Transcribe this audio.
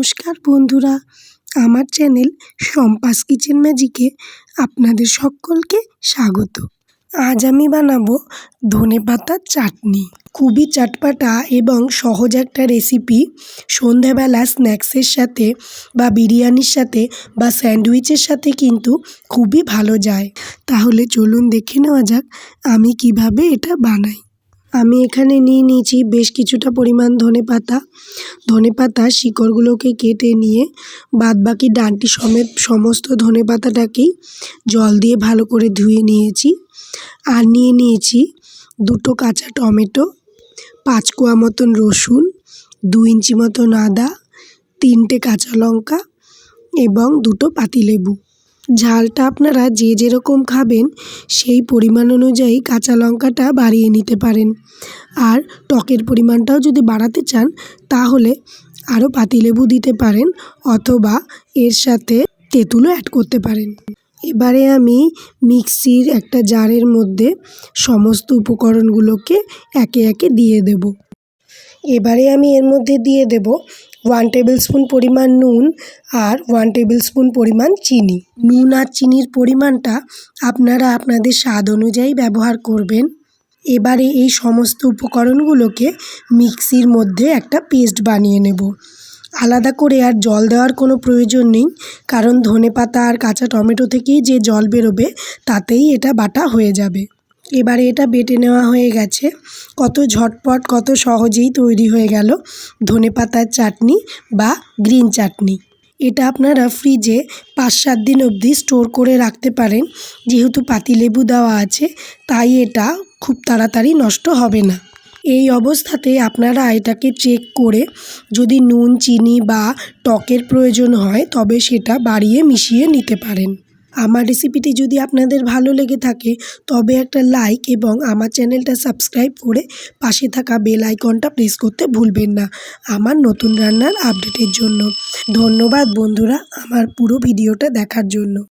নমস্কার বন্ধুরা, আমার চ্যানেল শম্পাস কিচেন ম্যাজিকে আপনাদের সকলকে স্বাগত। আজ আমি বানাবো ধনেপাতার চাটনি। খুবই চটপাটা এবং সহজ একটা রেসিপি। সন্ধ্যাবেলা স্ন্যাক্সের সাথে বা বিরিয়ানির সাথে বা স্যান্ডউইচের সাথে কিন্তু খুবই ভালো যায়। তাহলে চলুন দেখে নেওয়া যাক আমি কিভাবে এটা বানাই। আমি এখানে নিয়ে নিয়েছি বেশ কিছুটা পরিমাণ ধনেপাতা শিকড়গুলোকে কেটে নিয়ে বাদবাকি ডাঁটি সমেত সমস্ত ধনেপাতাটাকেই জল দিয়ে ভালো করে ধুয়ে নিয়েছি। আর নিয়ে নিয়েছি 2টো কাঁচা টমেটো, 5 কোয়া মতন রসুন, 2 ইঞ্চি মতন আদা, 3টে কাঁচা লঙ্কা এবং 2টো পাতিলেবু। ঝালটা আপনারা যে যেরকম খাবেন সেই পরিমাণ অনুযায়ী কাঁচা লঙ্কাটা বাড়িয়ে নিতে পারেন। আর টকের পরিমাণটাও যদি বাড়াতে চান তাহলে আরও পাতিলেবু দিতে পারেন অথবা এর সাথে তেঁতুলও অ্যাড করতে পারেন। এবারে আমি মিক্সির একটা জারের মধ্যে সমস্ত উপকরণগুলোকে একে একে দিয়ে দেব। এবারে আমি এর মধ্যে দিয়ে দেব 1 টেবিল স্পুন পরিমাণ নুন আর 1 টেবিল স্পুন পরিমাণ চিনি। নুন আর চিনির পরিমাণটা আপনারা আপনাদের স্বাদ অনুযায়ী ব্যবহার করবেন। এবারে এই সমস্ত উপকরণগুলোকে মিক্সির মধ্যে একটা পেস্ট বানিয়ে নেব। আলাদা করে আর জল দেওয়ার কোনো প্রয়োজন নেই, কারণ ধনেপাতা আর কাঁচা টমেটো থেকেই যে জল বেরোবে তাতেই এটা বাটা হয়ে যাবে। এবারে এটা বেটে নেওয়া হয়ে গেছে। কত ঝটপট কত সহজেই তৈরি হয়ে গেল ধনেপাতার চাটনি বা গ্রিন চাটনি। এটা আপনারা ফ্রিজে 5-7 দিন অবধি স্টোর করে রাখতে পারেন। যেহেতু পাতিলেবু দেওয়া আছে তাই এটা খুব তাড়াতাড়ি নষ্ট হবে না। এই অবস্থাতে আপনারা এটাকে চেক করে যদি নুন চিনি বা টকের প্রয়োজন হয় তবে সেটা বাড়িয়ে মিশিয়ে নিতে পারেন। আমার রেসিপিটি যদি আপনাদের ভালো লেগে থাকে তবে একটা লাইক এবং আমার চ্যানেলটা সাবস্ক্রাইব করে পাশে থাকা বেল আইকনটা প্রেস করতে ভুলবেন না আমার নতুন রান্নার আপডেটের জন্য। ধন্যবাদ বন্ধুরা আমার পুরো ভিডিওটা দেখার জন্য।